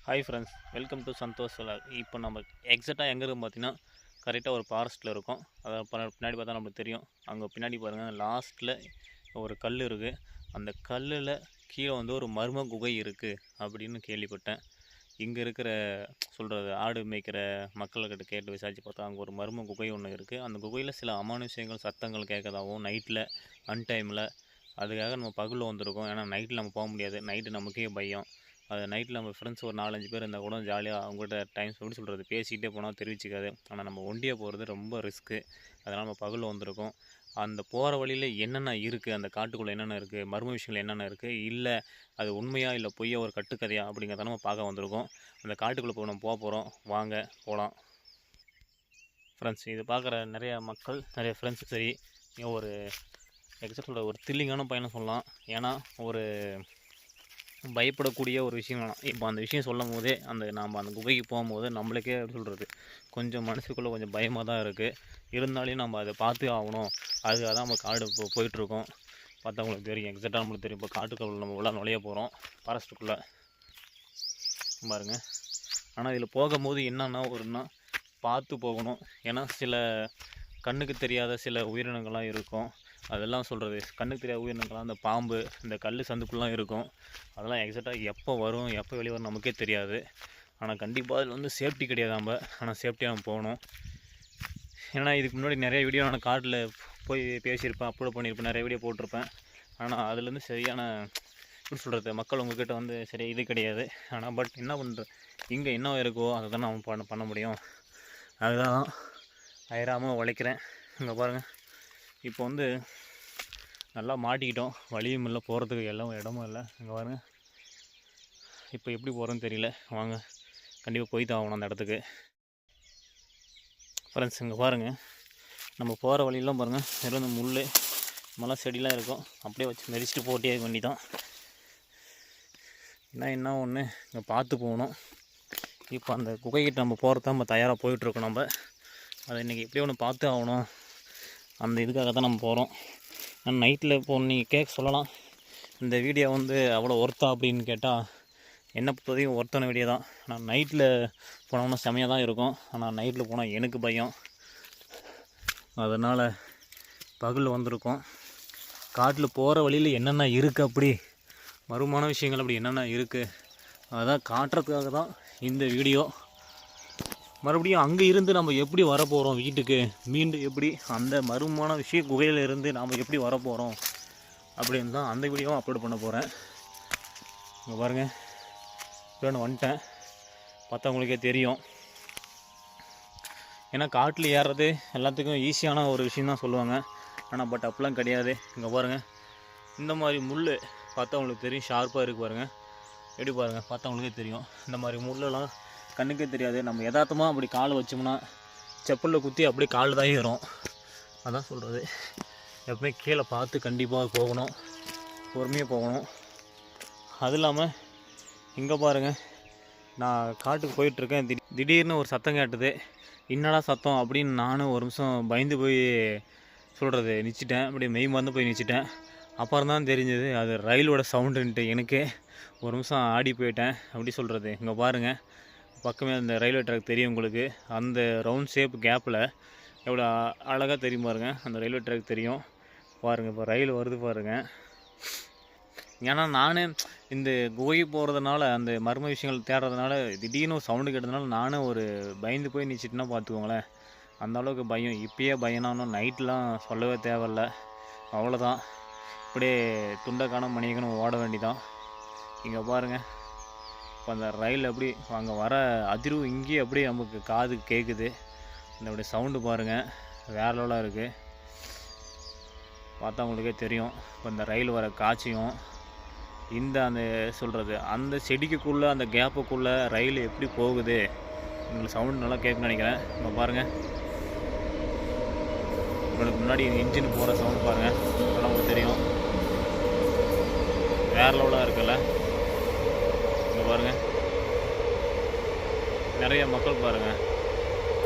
Hi friends, welcome to Santhosh vlog. இப்போ நம்ம எக்ஸாக்டாக எங்கே இருக்கும் பார்த்தீங்கன்னா, கரெக்டாக ஒரு ஃபாரஸ்ட்டில் இருக்கும். அதை பின்னாடி பார்த்தா நம்மளுக்கு தெரியும். அங்கே பின்னாடி பாருங்கள், லாஸ்ட்டில் ஒரு கல் இருக்குது. அந்த கல்லில் கீழே வந்து ஒரு மர்ம குகை இருக்குது அப்படின்னு கேள்விப்பட்டேன். இங்கே இருக்கிற சொல்கிறது ஆடு மேய்க்கிற மக்கள்கிட்ட கேட்டு விசாரித்து பார்த்தா அங்கே ஒரு மர்ம குகை ஒன்று இருக்குது. அந்த குகையில் சில அமானுஷ்யங்கள் சத்தங்கள் கேட்கதாகவும் நைட்டில் அன்டைமில் அதுக்காக நம்ம பகலில் வந்திருக்கோம். ஏன்னா நைட்டில் நம்ம போக முடியாது, நைட்டு நமக்கே பயம். அது நைட்டில் நம்ம ஃப்ரெண்ட்ஸ் ஒரு 4-5 பேர் இருந்தால் கூட ஜாலியாக அவங்ககிட்ட டைம் எப்படி சொல்கிறது பேசிக்கிட்டே போனால் தெரிவிச்சிக்காது. ஆனால் நம்ம ஒண்டியாக போகிறது ரொம்ப ரிஸ்க்கு. அதனால் நம்ம பகலில் வந்திருக்கோம். அந்த போகிற வழியில் என்னென்ன இருக்குது, அந்த காட்டுக்குள்ளே என்னென்ன இருக்குது, மர்ம விஷயங்கள் என்னென்ன இருக்குது, இல்லை அது உண்மையா இல்லை பொய்யா ஒரு கட்டுக்கதையா அப்படிங்கிறத நம்ம பார்க்க வந்திருக்கோம். அந்த காட்டுக்குள்ளே போய் நம்ம போக போகிறோம். வாங்க போகலாம் ஃப்ரெண்ட்ஸ். இது பார்க்குற நிறைய மக்கள், நிறைய ஃப்ரெண்ட்ஸு சரி, ஒரு எக்ஸாக்ட் சொல்கிற ஒரு த்ரில்லிங்கான பயணம் சொல்லலாம். ஏன்னா ஒரு பயப்படக்கூடிய ஒரு விஷயம் வேணாம். இப்போ அந்த விஷயம் சொல்லும் போதே நாம் அந்த குகைக்கு போகும்போது நம்மளுக்கே எப்படி சொல்கிறது கொஞ்சம் மனசுக்குள்ளே கொஞ்சம் பயமாக தான் இருக்குது. இருந்தாலும் நம்ம அதை பார்த்து ஆகணும். அதுக்காக தான் நம்ம காடு இப்போ போயிட்டுருக்கோம். பார்த்தா உங்களுக்கு தெரியும், எக்ஸாக்டாக நம்மளுக்கு தெரியும். இப்போ காட்டுக்குள்ளே நம்ம உள்ள நுழைய போகிறோம், ஃபாரஸ்ட்டுக்குள்ளே பாருங்கள். ஆனால் இதில் போகும்போது என்னன்னா ஒருன்னா பார்த்து போகணும். ஏன்னா சில கண்ணுக்கு தெரியாத சில உயிரினங்கள்லாம் இருக்கும். அதெல்லாம் சொல்கிறது கண்ணுக்கு தெரியாத உயிரினங்கள்லாம் அந்த பாம்பு, இந்த கல் சந்துக்குள்ளலாம் இருக்கும். அதெல்லாம் எக்ஸாக்டாக எப்போ வரும் எப்போ வெளியே வரும் நமக்கே தெரியாது. ஆனால் கண்டிப்பாக அதில் வந்து சேஃப்டி கிடையாது நம்ம. ஆனால் சேஃப்டியாக நம்ம போகணும். ஏன்னா இதுக்கு முன்னாடி நிறைய வீடியோ நான் காட்டில் போய் பேசியிருப்பேன், அப்லோட் பண்ணியிருப்பேன், நிறைய வீடியோ போட்டிருப்பேன். ஆனால் அதுலேருந்து சரியான எப்படி சொல்கிறது மக்கள் உங்கள்கிட்ட வந்து சரி இது கிடையாது. ஆனால் பட் என்ன பண்ணுறது, இங்கே என்ன இருக்கோ அதை தான் நம்ம பண்ண முடியும். அதுதான் அயராமல் உழைக்கிறேன். இங்கே பாருங்கள், இப்போ வந்து நல்லா மாட்டிக்கிட்டோம். வழியும் இல்லை, போகிறதுக்கு எல்லாம் இடமும் இல்லை. இங்கே பாருங்கள், இப்போ எப்படி போகிறோன்னு தெரியல. வாங்க கண்டிப்பாக போய் தான் ஆகணும் அந்த இடத்துக்கு. ஃப்ரெண்ட்ஸ் இங்கே பாருங்கள், நம்ம போகிற வழியெல்லாம் பாருங்கள், வெறும் இந்த முள் மலை செடிலாம் இருக்கும். அப்படியே வச்சு மெரிச்சிட்டு போட்டே வேண்டி தான். என்ன ஒன்று இங்கே பார்த்து போகணும். இப்போ அந்த குகைக்கிட்ட நம்ம போகிறத நம்ம தயாராக போயிட்டுருக்கோம். நம்ம அதை இன்றைக்கி எப்படியோ ஒன்று பார்த்து ஆகணும். அந்த இதுக்காக தான் நம்ம போகிறோம். நான் நைட்டில் இப்போ நீங்கள் கேட்க சொல்லலாம், இந்த வீடியோ வந்து அவ்வளோ ஒர்த்தா அப்படின்னு கேட்டால் என்ன பொறுத்தவரைக்கும் ஒர்த்தான வீடியோ தான். நான் நைட்டில் போனோம்னா செமையாக தான் இருக்கும். ஆனால் நைட்டில் போனால் எனக்கு பயம். அதனால் பகலில் வந்திருக்கோம். காட்டில் போகிற வழியில் என்னென்ன இருக்குது, அப்படி மர்மமான விஷயங்கள் அப்படி என்னென்ன இருக்குது அதான் காட்டுறதுக்காக தான் இந்த வீடியோ. மறுபடியும் அங்கே இருந்து நம்ம எப்படி வரப்போகிறோம் வீட்டுக்கு, மீண்டும் எப்படி அந்த மர்மமான விஷய குகையில் இருந்து நாம் எப்படி வரப்போகிறோம் அப்படின்னு தான் அந்த வீடியோவும் அப்லோட் பண்ண போகிறேன். இங்கே பாருங்கள், இப்போ நான் வந்துட்டேன். பார்த்தா உங்களுக்கே தெரியும். ஏன்னா காட்டில் ஏறுறது எல்லாத்துக்கும் ஈஸியான ஒரு விஷயம் தான் சொல்லுவாங்க. ஆனால் பட் அப்படிலாம் கிடையாது. இங்கே பாருங்கள், இந்த மாதிரி முள் பார்த்தா உங்களுக்கு தெரியும், ஷார்ப்பாக இருக்குது பாருங்கள். எப்படி பாருங்கள், பார்த்தா உங்களுக்கே தெரியும். இந்த மாதிரி முள்ளெல்லாம் கண்ணுக்கே தெரியாது. நம்ம யதார்த்தமாக அப்படி காலை வச்சோம்னா செப்பலில் குத்தி அப்படியே காலில் தான் ஏறும். அதான் சொல்கிறது, எப்பவுமே கீழே பார்த்து கண்டிப்பாக போகணும், பொறுமையாக போகணும். அது இல்லாமல் இங்கே பாருங்கள், நான் காட்டுக்கு போயிட்டுருக்கேன். திடீர்னு ஒரு சத்தம் கேட்டது. என்னடா சத்தம் அப்படின்னு நானும் ஒரு நிமிஷம் பயந்து போய் சொல்கிறது நிச்சிட்டேன். அப்படியே மெய் மறந்து போய் நிச்சிட்டேன். அப்புறம் தான் தெரிஞ்சது அது ரயிலோட சவுண்டுன்ட்டு. எனக்கே ஒரு நிமிஷம் ஆடி போயிட்டேன். அப்படி சொல்கிறது. இங்கே பாருங்கள், பக்கமே அந்த ரயில்வே ட்ராக் தெரியும் உங்களுக்கு. அந்த ரவுண்ட் ஷேப் கேப்பில் எவ்வளோ அழகாக தெரியும் பாருங்கள். அந்த ரயில்வே ட்ராக் தெரியும் பாருங்கள். இப்போ ரயில் வருது பாருங்கள். ஏன்னா நானே இந்த குகை போகிறதுனால, அந்த மர்ம விஷயங்கள் தேடுறதுனால திடீர்னு சவுண்டு கேட்டதுனால நானும் ஒரு பயந்து போய் நிச்சிட்டுனா பார்த்துக்கோங்களேன். அந்தளவுக்கு பயம். இப்பயே பயனானும் நைட்லாம் சொல்லவே தேவையில்ல. அவ்வளோதான், இப்படியே துண்டக்கான மணிக்கணும் ஓட வேண்டிதான். இங்கே பாருங்கள், இப்போ அந்த ரயில் எப்படி அங்கே வர அதிர்வு இங்கேயே அப்படியே நமக்கு காது கேட்குது. அந்த அப்படியே சவுண்டு பாருங்கள், வேற லெவலாக இருக்குது. பார்த்தா உங்களுக்கே தெரியும். இப்போ இந்த ரயில் வர காட்சியும் இந்த அந்த சொல்கிறது அந்த செடிக்குள்ளே அந்த கேப்புக்குள்ளே ரயில் எப்படி போகுது உங்களுக்கு சவுண்டு நல்லா கேட்குன்னு நினைக்கிறேன். இப்போ பாருங்கள், உங்களுக்கு முன்னாடி இன்ஜின் போகிற சவுண்டு பாருங்கள், அதெல்லாம் உங்களுக்கு தெரியும். வேற லெவலாக இருக்குல்ல. இங்கே பாருங்கள், நிறைய மக்கள் பாருங்கள்,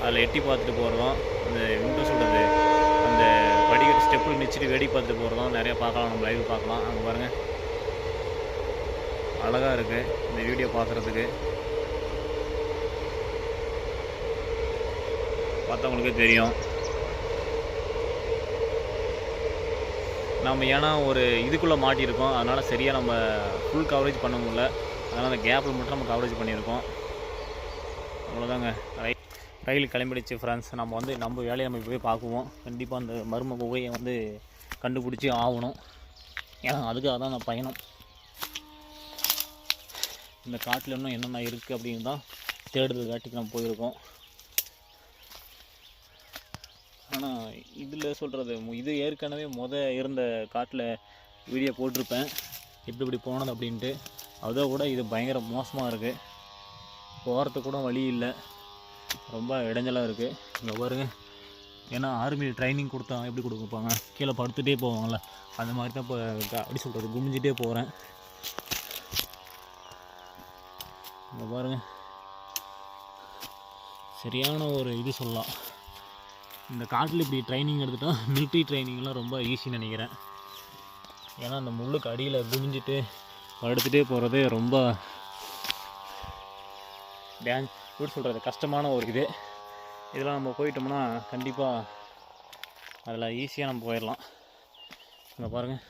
அதில் எட்டி பார்த்துட்டு போகிறதும், அந்த விண்டோ சொல்கிறது அந்த படிக்கட்டு ஸ்டெப்பில் நிச்சிட்டு வேடி பார்த்துட்டு போகிறதும் நிறையா பார்க்கலாம். நம்ம லைவ் பார்க்கலாம். அங்கே பாருங்கள், அழகாக இருக்குது இந்த வீடியோ பார்க்குறதுக்கு. பார்த்தா உங்களுக்கே தெரியும். நம்ம ஏன்னா ஒரு இதுக்குள்ளே மாட்டியிருக்கோம், அதனால் சரியாக நம்ம ஃபுல் கவரேஜ் பண்ண முடியல. அதனால் அந்த கேப்பில் மட்டும் நம்ம கவரேஜ் பண்ணியிருக்கோம். அவ்வளோதாங்க. ரயில் கிளம்பிடுச்சு ஃப்ரெண்ட்ஸ். நம்ம வந்து நம்ம வேலையை நம்ம போய் பார்க்குவோம். கண்டிப்பாக அந்த மர்ம குகையை வந்து கண்டுபிடிச்சி ஆகணும். ஏன்னா அதுக்காக தான் அந்த பயணம். இந்த காட்டில் இன்னும் என்னென்ன இருக்குது அப்படின்னு தான் தேடுதல் காட்டிக்கு நம்ம போயிருக்கோம். ஆனால் இதில் சொல்கிறது இது ஏற்கனவே இருந்த காட்டில் வீடியோ போட்டிருப்பேன் இப்படி போனது அப்படின்ட்டு. அதை விட இது பயங்கர மோசமாக இருக்குது. போகிறதுக்கு கூட வழி இல்லை, ரொம்ப இடைஞ்சலாக இருக்குது. இங்கே பாருங்க, ஏன்னா ஆர்மி ட்ரைனிங் கொடுத்தா எப்படி கொடுப்பாங்க, கீழே படுத்துகிட்டே போவாங்கள்ல, அந்த மாதிரி தான் இப்போ அப்படி சொல்கிறது குமிஞ்சிட்டே போகிறேன். இங்கே பாருங்கள், சரியான ஒரு இது சொல்லலாம். இந்த காட்டில் இப்படி ட்ரைனிங் எடுத்துட்டால் மிலிட்ரி ட்ரைனிங்லாம் ரொம்ப ஈஸின்னு நினைக்கிறேன். ஏன்னா அந்த முள்ளுக்கு அடியில் குமிஞ்சிட்டு படுத்துகிட்டே போகிறது ரொம்ப எப்படி சொல்கிறது கஷ்டமான ஒரு இது. இதெல்லாம் நம்ம போயிட்டோம்னா கண்டிப்பாக அதில் ஈஸியாக நம்ம போயிடலாம். இங்கே பாருங்கள்,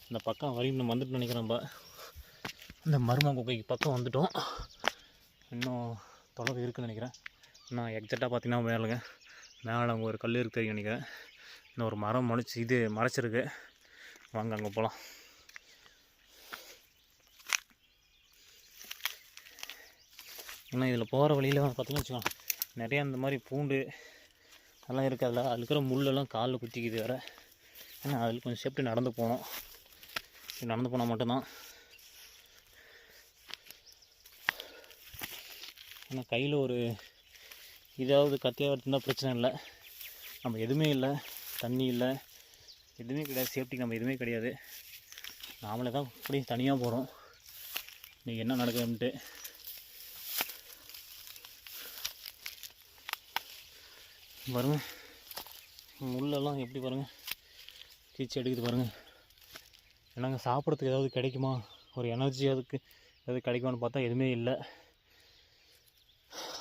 இந்த பக்கம் வரையும் நம்ம வந்துட்டு நினைக்கிறோம். நம்ம இந்த மர்ம குகைக்கு பக்கம் வந்துட்டோம். இன்னும் தொலைவு இருக்குதுன்னு நினைக்கிறேன். நான் எக்ஸாக்டாக பார்த்தீங்கன்னா மேலே அங்கே ஒரு கல் இருக்குது நினைக்கிறேன். இன்னும் ஒரு மரம் மறைச்சிருக்கு. வாங்க அங்கே போகலாம். ஏன்னா இதில் போகிற வழியில் பார்த்தீங்கன்னா வச்சுக்கோங்க, நிறையா இந்த மாதிரி பூண்டு அதெல்லாம் இருக்குது. அதில் இருக்கிற முள்ளெல்லாம் காலில் குத்திக்குது வேறு. ஏன்னா அதில் கொஞ்சம் சேஃப்டி நடந்து போனோம். நடந்து போனால் மட்டும்தான். ஏன்னா கையில் ஒரு இதாவது கத்தியாக எடுத்துருந்தால் பிரச்சனை இல்லை. நம்ம எதுவுமே இல்லை, தண்ணி இல்லை, எதுவுமே கிடையாது, சேஃப்டிக்கு நம்ம எதுவுமே கிடையாது. நாமளே தான் இப்படி தனியாக போகிறோம். இன்றைக்கி என்ன நடக்குதுன்ட்டு. பாருங்கள், முள்ளெல்லாம் எப்படி பாருங்கள் கீச்சு எடுக்குது பாருங்கள். என்னங்க சாப்பிட்றதுக்கு ஏதாவது கிடைக்குமா, ஒரு எனர்ஜி அதுக்கு ஏதாவது கிடைக்குமான்னு பார்த்தா எதுவுமே இல்லை.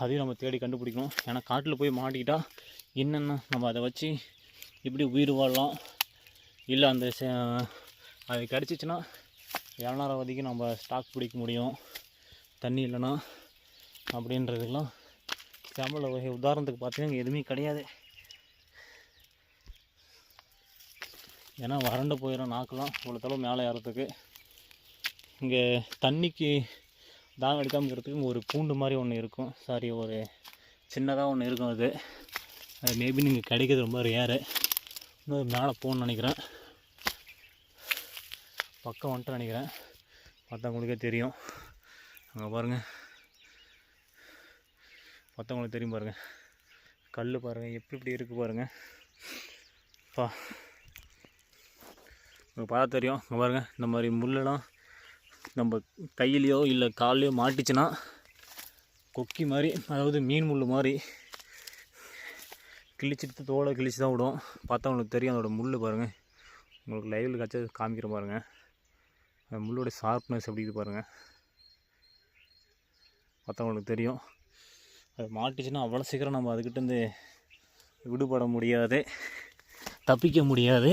அதையும் நம்ம தேடி கண்டுபிடிக்கணும். ஏன்னா காட்டில் போய் மாட்டிக்கிட்டால் என்னென்ன நம்ம அதை வச்சு இப்படி உயிர் வாழலாம். இல்லை அந்த அது கிடச்சிச்சின்னா வியாபாரவதிக்கு நம்ம ஸ்டாக் பிடிக்க முடியும், தண்ணி இல்லைன்னா அப்படின்றதுக்கெல்லாம் தமிழ் வகை. உதாரணத்துக்கு பார்த்தீங்கன்னா எதுவுமே கிடையாது. ஏன்னா வறண்டு போயிடும் நாக்கெல்லாம் இவ்வளோ தளவு மேலே ஏறத்துக்கு. இங்கே தண்ணிக்கு தாகம் எடுக்காமல் இருக்கிறதுக்கு ஒரு பூண்டு மாதிரி ஒன்று இருக்கும், ஒரு சின்னதாக ஒன்று இருக்கும். அது மேபி நீங்கள் கிடைக்கிறது ரொம்ப ரேரு. இன்னும் மேலே போகணுன்னு நினைக்கிறேன். பக்கம் வந்துட்டு நினைக்கிறேன். பார்த்தா உங்களுக்கே தெரியும். அங்கே பாருங்கள், பார்த்தா உங்களுக்கு தெரியும் பாருங்கள். கல் பாருங்கள் எப்படி இருக்குது பாருங்கள். உங்களுக்கு பார்த்தா தெரியும். இங்கே பாருங்கள், இந்த மாதிரி முள்ளெல்லாம் நம்ம கையிலையோ இல்லை கால்லையோ மாட்டிச்சுன்னா கொக்கி மாதிரி, அதாவது மீன் முள் மாதிரி கிழிச்சிட்டு தோலை கிழிச்சு தான் விடும். பார்த்தா உங்களுக்கு தெரியும் அதோட முள் பாருங்கள். உங்களுக்கு லைவில் கச்சா காமிக்கிற பாருங்கள். அந்த முள்ளோட ஷார்ப்னஸ் எப்படி இது பாருங்கள். பார்த்தா உங்களுக்கு தெரியும். அது மாட்டிச்சுன்னா அவ்வளோ சீக்கிரம் நம்ம அதுக்கிட்டேருந்து விடுபட முடியாது, தப்பிக்க முடியாது.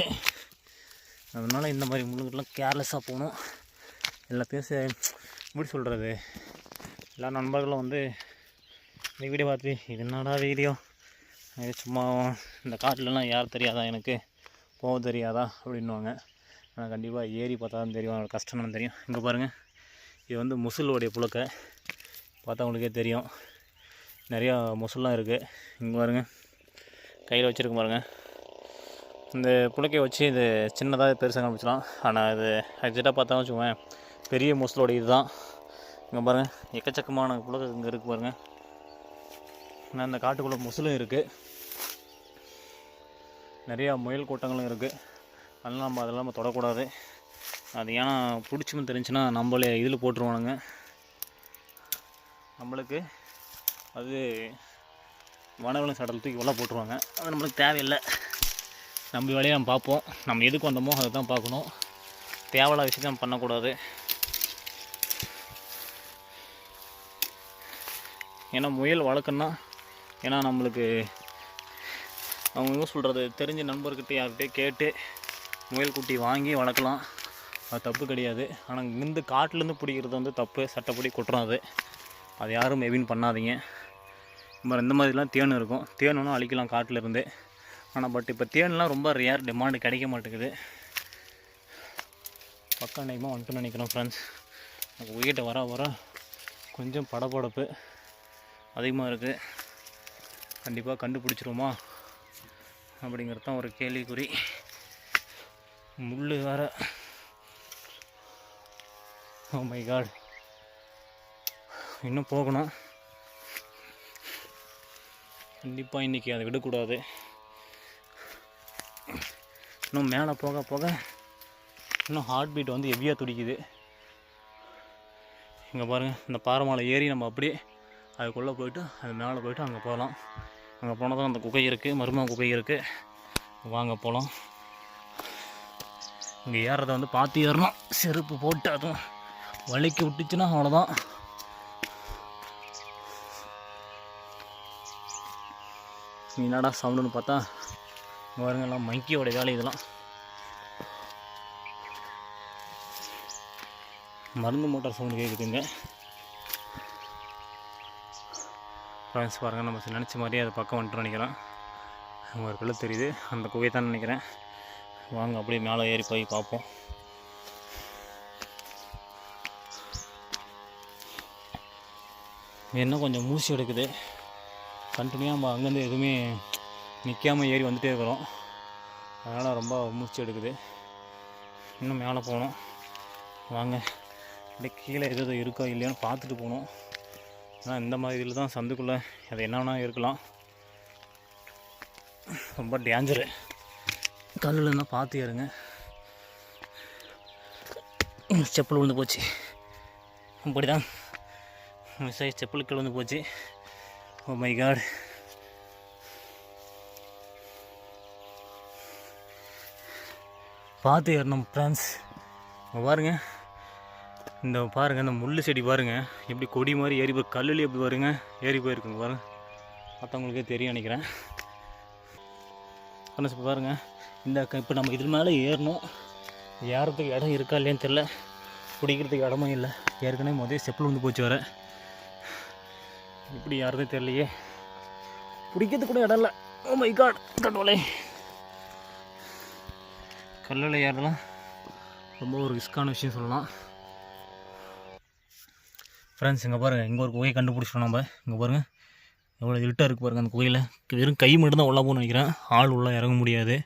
அதனால் இந்த மாதிரி முள்ளுக்கெல்லாம் கேர்லெஸ்ஸாக போகணும். எல்லாத்தையும் எப்படி சொல்கிறது, எல்லா நண்பர்களும் வந்து இந்த வீடியோ பார்த்து இது என்னடா வீடியோ, இது சும்மா இந்த காட்டிலலாம் யார் தெரியாதா, எனக்கு போக தெரியாதா அப்படின்வாங்க. ஆனால் கண்டிப்பாக ஏறி பார்த்தா தான் தெரியும் அதோட கஷ்டம் தெரியும். இங்கே பாருங்கள், இது வந்து முசலோடைய புழுக்கை. பார்த்தா உங்களுக்கே தெரியும், நிறையா முசல்லாம் இருக்குது. இங்கே பாருங்கள், கையில் வச்சுருக்க பாருங்கள். இந்த புழுக்கையை வச்சு இது சின்னதாக பெருசாக காமிச்சிடலாம். ஆனால் இது எக்ஸாக்டாக பார்த்தா வச்சுக்கோங்க பெரிய முசலோட இது தான். இங்கே பாருங்கள், எக்கச்சக்கமான புழுக்கை இங்கே இருக்குது பாருங்கள். ஆனால் இந்த காட்டுக்குள்ளே முசலும் இருக்குது, நிறையா முயல் கூட்டங்களும் இருக்குது. அதெல்லாம் நம்ம தொடக்கூடாது. அது ஏன்னா பிடிச்சுன்னு தெரிஞ்சுன்னா நம்மளே இதில் போட்டுருவானுங்க. நம்மளுக்கு அது வனவிலங்கு சட்டத்தில் தூக்கி உள்ள போட்டுருவாங்க. அது நம்மளுக்கு தேவையில்லை. நம்ம வேலையை நம்ம பார்ப்போம். நம்ம எதுக்கு வந்தோமோ அதை தான் பார்க்கணும். தேவையில்லாத விஷயத்தை நம்ம பண்ணக்கூடாது. ஏன்னா முயல் வளர்க்கணுன்னா, ஏன்னா நம்மளுக்கு அவங்க என்ன சொல்கிறது, தெரிஞ்ச நண்பர்கிட்ட யார்கிட்டே கேட்டு முயல் குட்டி வாங்கி வளர்க்கலாம். அது தப்பு கிடையாது. ஆனால் இங்கேருந்து காட்டிலேருந்து பிடிக்கிறது வந்து தப்பு, சட்டப்படி குற்றம். அது யாரும் எவின் பண்ணாதீங்க. இந்த மாதிரிலாம் தேன் இருக்கும், தேனும் அழிக்கலாம் காட்டிலேருந்து. ஆனால் பட் இப்போ தேன்லாம் ரொம்ப ரேர், டிமாண்டு கிடைக்க மாட்டேங்குது. பக்கம் அன்றைக்குமா வந்துட்டு நினைக்கிறோம் ஃப்ரெண்ட்ஸ். எனக்கு உயிர்கிட்ட வர கொஞ்சம் படபடப்பு அதிகமாக இருக்குது. கண்டிப்பாக கண்டுபிடிச்சிருமா அப்படிங்கிறது தான் ஒரு கேள்விக்குறி. முள் வேறு. ஓ மை காட், இன்னும் போகணும். கண்டிப்பாக இன்றைக்கி அதை விடக்கூடாது. இன்னும் மேலே போக போக இன்னும் ஹார்ட் பீட் வந்து ஹெவியாக துடிக்குது. இங்கே பாருங்கள், இந்த பாறை மலை ஏறி நம்ம அப்படியே அதுக்குள்ளே போயிட்டு அது மேலே போயிட்டு அங்கே போகலாம். அங்கே போனால் தான் அந்த குகை இருக்குது, மர்ம குகை இருக்குது. வாங்க போகலாம். இங்கே ஏறுறதை வந்து பார்த்து ஏறணும். செருப்பு போட்டு அதுவும் வலிக்கு விட்டுச்சுன்னா அவ்வளோதான். என்னடா சவுண்டுன்னு பார்த்தா பாருங்க, எல்லாம் மங்கியோட வேலை. இதெல்லாம் மருந்து மோட்டார் சவுண்டு கேட்குதுங்க ஃப்ரெண்ட்ஸ். பாருங்கள், நம்ம நினச்ச மாதிரியே அது பக்கம் வந்துட்டு நினைக்கிறேன். ஒரு தெரியுது, அந்த குகை தான் நினைக்கிறேன். வாங்க அப்படியே மேலே ஏறி போய் பார்ப்போம். என்ன கொஞ்சம் மூச்சு எடுக்குது. கண்டினியூவாக நம்ம அங்கேருந்து எதுவுமே நிற்காமல் ஏறி வந்துகிட்டே இருக்கிறோம். அதனால் ரொம்ப மூச்சு எடுக்குது. இன்னும் மேலே போகணும். வாங்க அப்படியே கீழே எது இருக்கோ இல்லையான்னு பார்த்துட்டு போகணும். ஆனால் இந்த மாதிரி இதில் தான் சந்துக்குள்ளே அது என்னன்னா இருக்கலாம். ரொம்ப டேஞ்சரு. கல்லில் இருந்தால் பார்த்து ஏறுங்க. செப்பல் விழுந்து போச்சு. அப்படி தான் மிஸ்ஸாகி செப்பல் கீழே வந்து போச்சு. Oh my god. பார்த்து ஏறணும் ஃப்ரெண்ட்ஸ். பாருங்கள், இந்த பாருங்கள், இந்த முள் செடி பாருங்கள் எப்படி கொடி மாதிரி ஏறி போய் கல்லுலேயே எப்படி பாருங்க ஏறி போயிருக்குங்க பாருங்கள். மற்றவங்களுக்கே தெரியும் நினைக்கிறேன். ஃப்ரெண்ட்ஸ் இப்போ பாருங்கள், இந்த இப்போ நம்ம இதில் மேலே ஏறணும். ஏறத்துக்கு இடம் இருக்கா இல்லையான்னு தெரில, பிடிக்கிறதுக்கு இடமும் இல்லை. ஏற்கனவே முதல் செப்பல் வந்து போச்சு வர. இப்படி யாருமே தெரியலையே, பிடிக்கிறதுக்கு கூட இடம் இல்லை. ஓ மை காட் கடவுளே. கல்லில் ஏறலாம் ரொம்ப ஒரு ரிஸ்க்கான விஷயம் சொல்லலாம் ஃப்ரெண்ட்ஸ். இங்கே பாருங்கள், இங்கே ஒரு குகையை கண்டுபிடிச்சிட்டோம் நம்ம. இங்கே பாருங்கள் எவ்வளோ இருட்டாக இருக்குது பாருங்கள். அந்த குகையில் வெறும் கை மட்டும் தான் உள்ளே போகணும்னு நினைக்கிறேன். ஆள் உள்ளே இறங்க முடியாது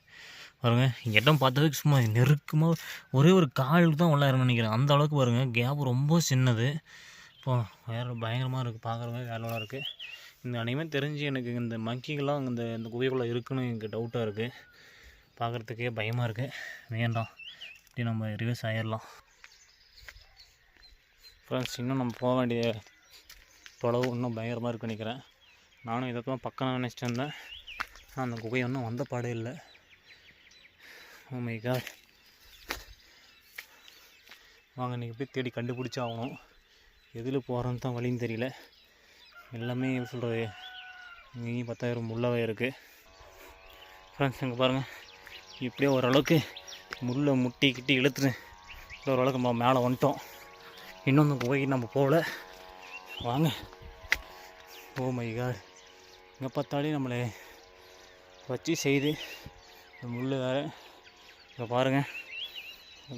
பாருங்கள். இங்கே இடம் பார்த்ததுக்கு சும்மா நெருக்கமாக ஒரே ஒரு காலுக்கு தான் உள்ளே இறங்க நினைக்கிறேன். அந்த அளவுக்கு பாருங்கள், கேப் ரொம்ப சின்னது. இப்போ வேறு பயங்கரமாக இருக்குது, பார்க்குறவங்க வேலைலாம் இருக்குது. இந்த அனைவரும் தெரிஞ்சு எனக்கு இந்த மங்கிகள்லாம் இந்த குகைக்குள்ளே இருக்குன்னு எனக்கு டவுட்டாக இருக்குது. பார்க்குறதுக்கே பயமாக இருக்குது. வேண்டாம், இப்படி நம்ம ரிவர்ஸ் ஆகிடலாம் ஃப்ரெண்ட்ஸ். இன்னும் நம்ம போக வேண்டிய தொலைவு இன்னும் பயங்கரமாக இருக்குன்னு நினைக்கிறேன். நானும் இதை தான் பக்கம் நினச்சிட்டு இருந்தேன். ஆனால் அந்த குகை ஒன்றும் வந்த பாடே இல்லை. Oh my god. வாங்க இன்றைக்கி போய் தேடி கண்டுபிடிச்சி ஆகணும். எதில் போகிறோன்னு தான் வழின்னு தெரியல. எல்லாமே சொல்கிறது இங்கேயும் 10,000 முள்ளாகவே இருக்குது ஃப்ரெண்ட்ஸ். இங்கே பாருங்கள், இப்படியே ஓரளவுக்கு முள்ளை முட்டி கிட்டி இழுத்துட்டு ஓரளவுக்கு நம்ம மேலே வந்துட்டோம். இன்னும் அந்த குகைக்கு நம்ம போகல. வாங்க. ஓ மை காட், இங்கே பார்த்தாலே நம்மளை வச்சு செய்து முள் வேறு. இங்கே பாருங்கள்,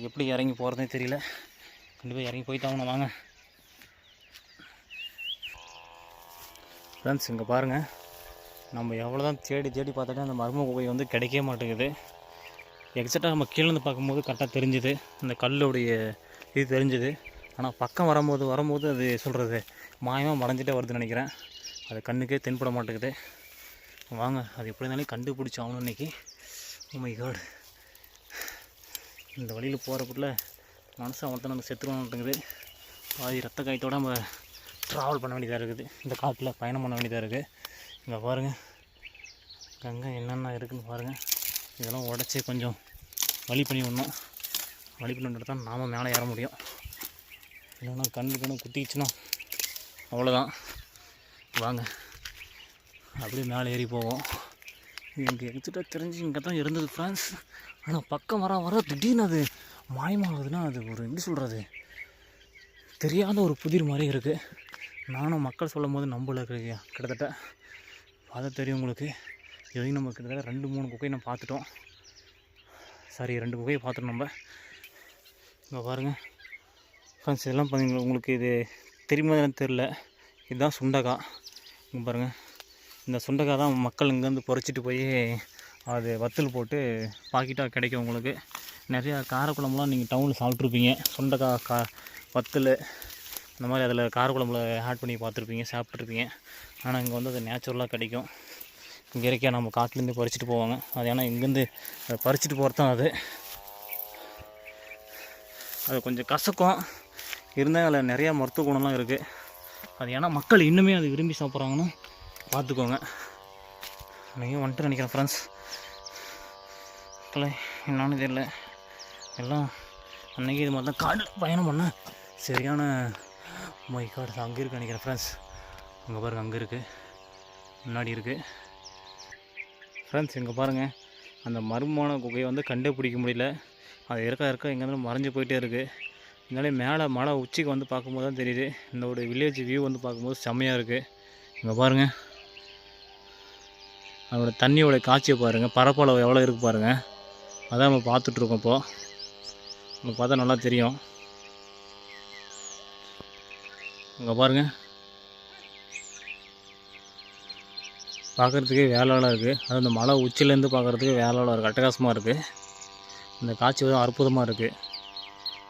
எப்படி இறங்கி போகிறதே தெரியல. கண்டிப்பாக இறங்கி போய்த்தாங்கண்ணா. வாங்க ஃப்ரெண்ட்ஸ். இங்கே பாருங்கள், நம்ம எவ்வளோ தான் தேடி தேடி பார்த்தாலும் அந்த மர்ம குகை வந்து கிடைக்கவே மாட்டேங்குது. எக்ஸாக்டாக நம்ம கீழேருந்து பார்க்கும்போது கரெக்டாக தெரிஞ்சுது, அந்த கல்லுடைய இது தெரிஞ்சுது. ஆனால் பக்கம் வரும்போது அது சொல்கிறது மாயமாக மறைஞ்சிட்டே வருதுன்னு நினைக்கிறேன். அது கண்ணுக்கே தென்பட மாட்டேங்குது. வாங்க, அது எப்படி இருந்தாலும் கண்டுபிடிச்சி ஆகணும் இன்றைக்கி. Oh my god. இந்த வழியில் போகிறப்பல மனசு அவன்தான் நம்ம செத்துருவான் மாட்டேங்குது. பாதி ரத்த காயத்தோடு நம்ம ட்ராவல் பண்ண வேண்டியதாக இருக்குது. இந்த காட்டில் பயணம் பண்ண வேண்டியதாக இருக்குது. இங்கே பாருங்கள், கங்கை என்னென்ன இருக்குதுன்னு பாருங்கள். இதெல்லாம் உடச்சி கொஞ்சம் வழி பண்ணி விடணும். வழி பண்ணி விட்டு தான் நாம் மேலே ஏற முடியும். இல்லைன்னா கண்ணு குத்திச்சுன்னா அவ்வளோதான். வாங்க அப்படியே மேலே ஏறி போவோம். எனக்கு எக்ஸிட்டாக தெரிஞ்சு இங்கே தான் இருந்தது ஃப்ரெண்ட்ஸ். ஆனால் பக்கம் வர திடீர்னு அது மாயமாகுதுன்னா அது ஒரு எப்படி சொல்கிறது, தெரியாத ஒரு புதிர் மாதிரி இருக்குது. நானும் மக்கள் சொல்லும் போது நம்பல கிட்டத்தட்ட பார்த்தா தெரியும் உங்களுக்கு. இது நம்ம கிட்டத்தட்ட 2-3 குகையை நம்ம பார்த்துட்டோம். சாரி 2 குகையை பார்த்துட்டோம் நம்ம. இங்கே பாருங்கள் ஃப்ரெண்ட்ஸ், இதெல்லாம் பார்த்தீங்களா உங்களுக்கு இது தெரியுமா தெரில. இதுதான் சுண்டக்காய். இங்கே பாருங்கள், இந்த சுண்டக்காய் தான் மக்கள் இங்கேருந்து பொறிச்சிட்டு போய் அது வத்தல் போட்டு பாக்கெட்டாக கிடைக்கும் உங்களுக்கு. நிறையா காரக்குழம்புலாம் நீங்கள் டவுனில் சாப்பிட்ருப்பீங்க. சுண்டக்காய் வத்தல் இந்த மாதிரி அதில் காரக்குழம்புல ஆட் பண்ணி பார்த்துருப்பீங்க, சாப்பிட்ருப்பீங்க. ஆனால் இங்கே வந்து அது நேச்சுரலாக கிடைக்கும். இங்கே இயற்கையாக நம்ம காட்டிலேருந்து பறிச்சுட்டு போவாங்க. அது ஏன்னா இங்கேருந்து அதை பறிச்சுட்டு போகிறது தான் அது கொஞ்சம் கசக்கும் இருந்தால் அதில் நிறையா மருத்துவ குணம்லாம் இருக்குது. அது ஏன்னா மக்கள் இன்னுமே அது விரும்பி சாப்பிட்றாங்கன்னு பார்த்துக்கோங்க. நீங்கள் வந்துட்டு நினைக்கிறேன் ஃப்ரெண்ட்ஸ். மக்களே என்னான்னு தெரியல, எல்லாம் அன்றைக்கி இது மாதிரி தான் காடு பயணம் பண்ண சரியான மை காடு. அங்கே இருக்குது நினைக்கிறேன் ஃப்ரெண்ட்ஸ். அங்கே பாருங்கள், அங்கே இருக்குது, முன்னாடி இருக்குது ஃப்ரெண்ட்ஸ். இங்கே பாருங்கள், அந்த மர்மமான குகையை வந்து கண்டே பிடிக்க முடியல. அது இருக்க எங்கேருந்து மறைஞ்சு போயிட்டே இருக்குது. இதனாலே மேலே மலை உச்சிக்கு வந்து பார்க்கும்போது தான் தெரியுது. இந்த ஒரு வில்லேஜ் வியூ வந்து பார்க்கும்போது செம்மையாக இருக்குது. இங்கே பாருங்கள், அதோட தண்ணியோட காட்சியை பாருங்கள், பரப்பளவு எவ்வளோ இருக்குது பாருங்கள். அதான் நம்ம பார்த்துட்ருக்கோம். இப்போது உங்களுக்கு பார்த்தா நல்லா தெரியும். இங்கே பாருங்கள், பார்க்குறதுக்கே வேளாளாக இருக்குது. அது அந்த மலை உச்சிலேருந்து பார்க்குறதுக்கு வேளாளாக இருக்குது, அட்டகாசமாக இருக்குது. இந்த காட்சி வந்து அற்புதமாக இருக்குது.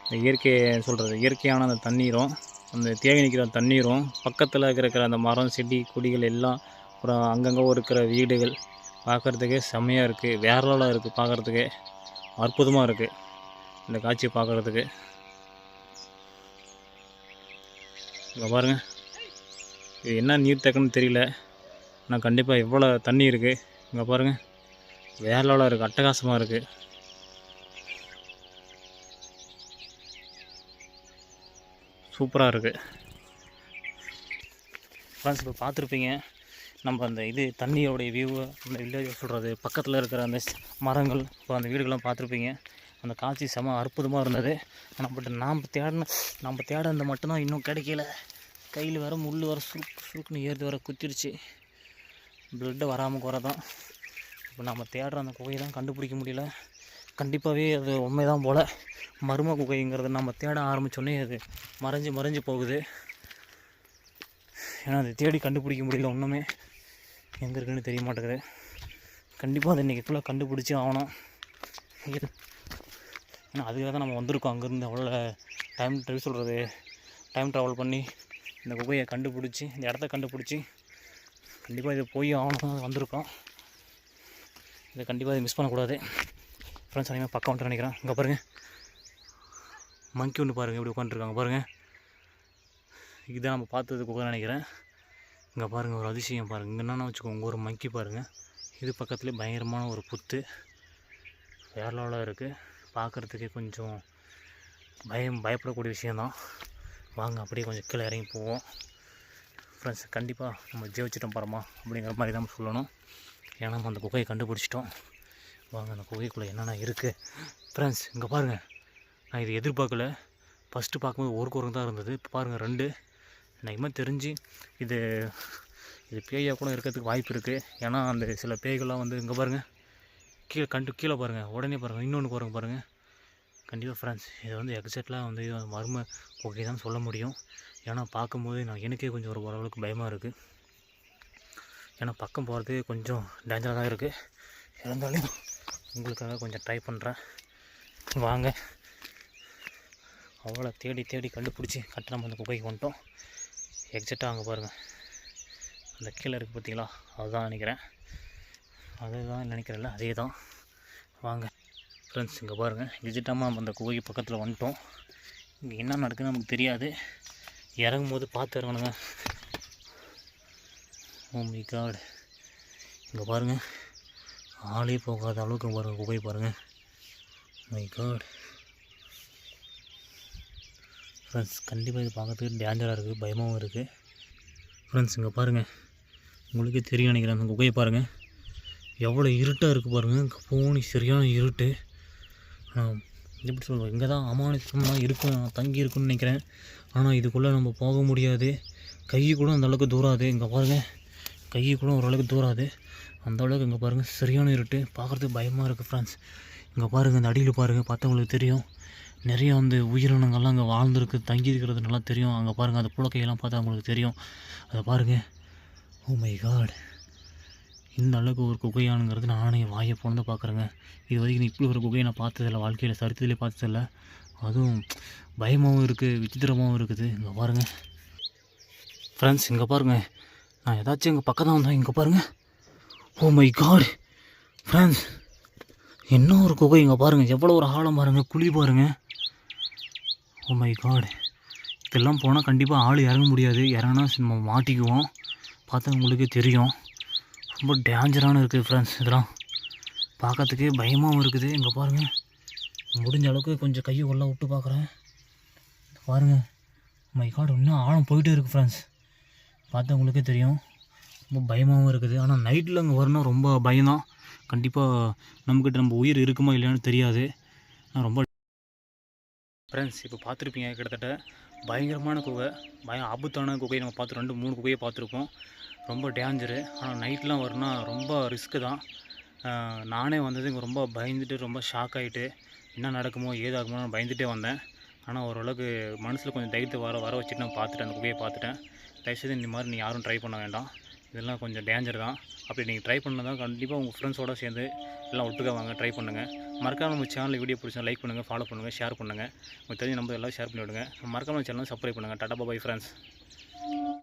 இந்த இயற்கையை சொல்கிறது, இயற்கையான அந்த தண்ணீரும் அந்த தேங்கி நிற்கிற தண்ணீரும் பக்கத்தில் இருக்கிற அந்த மரம் செடி கொடிகள் எல்லாம், அப்புறம் அங்கங்கே இருக்கிற வீடுகள் பார்க்குறதுக்கே செம்மையாக இருக்குது, வேளாளாக இருக்குது. பார்க்குறதுக்கே அற்புதமாக இருக்குது இந்த காட்சியை பார்க்குறதுக்கு. இங்கே பாருங்கள், இது என்ன நீர் தேக்கன்னு தெரியல, ஆனால் கண்டிப்பாக எவ்வளோ தண்ணி இருக்குது. இங்கே பாருங்கள், வேளாளாக இருக்குது, அட்டகாசமாக இருக்குது. சூப்பராக இருக்குது ஃப்ரெண்ட்ஸ். இப்போ பார்த்துருப்பீங்க நம்ம அந்த இது தண்ணியோடைய வியூவை, அந்த வில்லேஜ் சொல்கிறது பக்கத்தில் இருக்கிற அந்த மரங்கள், இப்போ அந்த வீடுகள்லாம் பார்த்துருப்பீங்க. அந்த காட்சி செம அற்புதமாக இருந்தது. ஆனால் பட் நம்ம தேட மட்டும்தான் இன்னும் கிடைக்கல. கையில் வர முள் வர சுருக்குன்னு ஏறுது, வர குத்திருச்சு. ப்ளட்டு வராமல் குறைதான். இப்போ நம்ம தேடுற அந்த குகையை தான் கண்டுபிடிக்க முடியல. கண்டிப்பாகவே அது உண்மை தான் போல். மர்ம குகைங்கிறது நம்ம தேட ஆரம்பித்தோடனே அது மறைஞ்சு போகுது. ஏன்னா அதை தேடி கண்டுபிடிக்க முடியல, ஒன்றுமே எங்கே இருக்குன்னு தெரிய மாட்டேங்குது. கண்டிப்பாக அதை இன்றைக்கிக்குள்ளே கண்டுபிடிச்சி ஆகணும். ஏன்னா அதுக்காக தான் நம்ம வந்திருக்கோம். அங்கேருந்து அவ்வளோ டைம் ட்ராவல் பண்ணி இந்த குகையை கண்டுபிடிச்சி, இந்த இடத்த கண்டுபிடிச்சி கண்டிப்பாக இது போய் ஆகணும் வந்திருக்கோம். இதை கண்டிப்பாக இதை மிஸ் பண்ணக்கூடாது ஃப்ரெண்ட்ஸ். அனைவரும் பக்கம் வந்துட்டு நினைக்கிறேன். இங்கே பாருங்கள், மங்கி ஒன்று பாருங்கள் எப்படி உட்காந்துருக்காங்க பாருங்கள். இதுதான் நம்ம பார்த்தது குகை நினைக்கிறேன். இங்கே பாருங்கள், ஒரு அதிசயம் பாருங்கள். இங்கே என்னென்னா வச்சுக்கோங்க, ஒரு மங்கி பாருங்கள். இது பக்கத்துலேயே பயங்கரமான ஒரு புத்து வேளாளாக இருக்குது. பார்க்குறதுக்கே கொஞ்சம் பயப்படக்கூடிய விஷயந்தான். வாங்க அப்படியே கொஞ்சம் கீழே இறங்கி போவோம் ஃப்ரெண்ட்ஸ். கண்டிப்பாக நம்ம ஜெயிச்சிட்டோம் பரமா அப்படிங்கிற மாதிரி தான் சொல்லணும். ஏன்னா நம்ம அந்த குகையை கண்டுபிடிச்சிட்டோம். வாங்க அந்த குகைக்குள்ளே என்னென்ன இருக்குது ஃப்ரெண்ட்ஸ். இங்கே பாருங்கள், நான் இது எதிர்பார்க்கல. ஃபஸ்ட்டு பார்க்கும்போது ஒரு குரங்கு தான் இருந்தது. இப்போ பாருங்கள் 2. எனக்கு தெரிஞ்சு இது பேயாக கூட இருக்கிறதுக்கு வாய்ப்பு இருக்குது. ஏன்னா அந்த சில பேய்கள்லாம் வந்து இங்கே பாருங்கள், கீழே பாருங்கள், உடனே பாருங்கள் இன்னொன்று குரங்கு பாருங்கள். கண்டிப்பாக ஃப்ரெண்ட்ஸ், இதை வந்து எக்ஸாக்டாக வந்து மர்ம குகை தான் சொல்ல முடியும். ஏன்னா பார்க்கும்போது எனக்கே கொஞ்சம் ஒரு ஓரளவுக்கு பயமாக இருக்குது. ஏன்னா பக்கம் போகிறது கொஞ்சம் டேஞ்சராக தான் இருக்குது. இருந்தாலும் உங்களுக்காக கொஞ்சம் ட்ரை பண்ணுறேன். வாங்க, அவ்வளோ தேடி கண்டுபிடிச்சி கரெக்டாக நம்ம அந்த குகைக்கு வந்துட்டோம். எக்ஸாக்டாக அங்கே பாருங்கள், அந்த கீழே இருக்குது பார்த்தீங்களா, அதுதான் நினைக்கிறேன். அதுதான் நினைக்கிறேன்ல, அதே தான். வாங்க ஃப்ரெண்ட்ஸ், இங்கே பாருங்கள், எக்ஸாக்டாக நம்ம அந்த குகைக்கு பக்கத்தில் வந்துட்டோம். இங்கே என்ன நடக்குதுன்னு நமக்கு தெரியாது. இறங்கும்போது பார்த்து இறங்கணுங்க. ஓ மை காட், இங்கே பாருங்கள், ஆளே போகாத அளவுக்கு பாருங்கள் குகை பாருங்கள். மை காட் ஃப்ரெண்ட்ஸ், கண்டிப்பாக இது பார்க்கறதுக்கு டேஞ்சராக இருக்குது, பயமாகவும் இருக்குது ஃப்ரெண்ட்ஸ். இங்கே பாருங்கள், உங்களுக்கே தெரியும் நினைக்கிறேன். அந்த குகையை பாருங்கள், எவ்வளோ இருட்டாக இருக்குது பாருங்கள். போனி சரியான இருட்டு. எப்படி சொல்லுவோம், இங்கே தான் அமானுஷம்லாம் இருக்கும், தங்கி இருக்குன்னு நினைக்கிறேன். ஆனால் இதுக்குள்ளே நம்ம போக முடியாது. கை கூட அந்தளவுக்கு தூராது. இங்கே பாருங்கள், கை கூட ஓரளவுக்கு தூராது. அந்தளவுக்கு இங்கே பாருங்கள் சரியான இருட்டு. பார்க்குறதுக்கு பயமாக இருக்குது ஃப்ரெண்ட்ஸ். இங்கே பாருங்கள், இந்த அடியில் பாருங்கள், பார்த்தவங்களுக்கு தெரியும் நிறைய வந்து உயிரினங்கள்லாம் அங்கே வாழ்ந்துருக்கு, தங்கி இருக்கிறது நல்லா தெரியும். அங்கே பாருங்கள், அந்த புலக்கையெல்லாம் பார்த்தா அவங்களுக்கு தெரியும். அதை பாருங்கள். ஓ மை காட், இந்த அளவுக்கு ஒரு குகையானுங்கிறது நானே வாயை போனது பார்க்குறேங்க. இது வரைக்கும் இப்படி ஒரு குகையை நான் பார்த்ததில்ல, வாழ்க்கையில் சரித்திலே பார்த்ததில்ல. அதுவும் பயமாகவும் இருக்குது, விசித்திரமாகவும் இருக்குது. இங்கே பாருங்கள் ஃப்ரெண்ட்ஸ், இங்கே பாருங்கள், நான் ஏதாச்சும் எங்கள் பக்கம் தான் வந்தேன். இங்கே பாருங்கள். ஓ மை காட் ஃப்ரெண்ட்ஸ், என்ன ஒரு குகை. இங்கே பாருங்கள், எவ்வளோ ஒரு ஆழம் பாருங்கள், குழி பாருங்கள். ஓ மை காட், இதெல்லாம் போனால் கண்டிப்பாக ஆள் இறங்க முடியாது. இறங்கினா நம்ம மாட்டிக்குவோம். பார்த்தா உங்களுக்கே தெரியும். ரொம்ப டேஞ்சரான இருக்குது ஃப்ரெண்ட்ஸ். இதெல்லாம் பார்க்கறதுக்கே பயமாகவும் இருக்குது. இங்கே பாருங்கள், முடிஞ்ச அளவுக்கு கொஞ்சம் கையை உள்ள விட்டு பார்க்குறேன். பாருங்கள், மை காட், இன்னும் ஆழம் போயிட்டே இருக்குது ஃப்ரெண்ட்ஸ். பார்த்தா உங்களுக்கே தெரியும், ரொம்ப பயமாகவும் இருக்குது. ஆனால் நைட்டில் அங்கே வரணும் ரொம்ப பயம்தான். கண்டிப்பாக நம்மக்கிட்ட நம்ம உயிர் இருக்குமா இல்லையான்னு தெரியாது. நான் ரொம்ப ஃப்ரெண்ட்ஸ் இப்போ பார்த்துருப்பீங்க, கிட்டத்தட்ட பயங்கரமான குகை, ஆபத்தான குகையை நம்ம பார்த்து 2-3 குகையை பார்த்துருப்போம். ரொம்ப டேஞ்சரு. ஆனால் நைட்லாம் வரணும்னா ரொம்ப ரிஸ்க்கு தான். நானே வந்தது இங்கே ரொம்ப பயந்துட்டு, ரொம்ப ஷாக் ஆகிட்டு, என்ன நடக்குமோ ஏதாகுமோ நான் பயந்துகிட்டே வந்தேன். ஆனால் ஓரளவுக்கு மனசில் கொஞ்சம் தைரியத்தை வர வச்சுட்டு நான் பார்த்துட்டேன், அந்த குகையை பார்த்துட்டேன். தயவுசெய்து இந்த மாதிரி நீ யாரும் ட்ரை பண்ண வேண்டாம். இதெல்லாம் கொஞ்சம் டேஞ்சர் தான். அப்படி நீங்கள் ட்ரை பண்ணதான் கண்டிப்பாக உங்கள் ஃப்ரெண்ட்ஸோடு சேர்ந்து எல்லாம் ஒட்டுக்க வாங்க, ட்ரை பண்ணுங்கள். மறக்காம நம்ம சேனலில் வீடியோ பிடிச்சா லைக் பண்ணுங்கள், ஃபாலோ பண்ணுங்கள், ஷேர் பண்ணுங்கள். உங்களுக்கு தெரிஞ்ச நம்பர் எல்லாம் ஷேர் பண்ணி விடுங்க. மறக்காம சேனலை சப்ஸ்கிரைப் பண்ணுங்கள். Tata bye friends.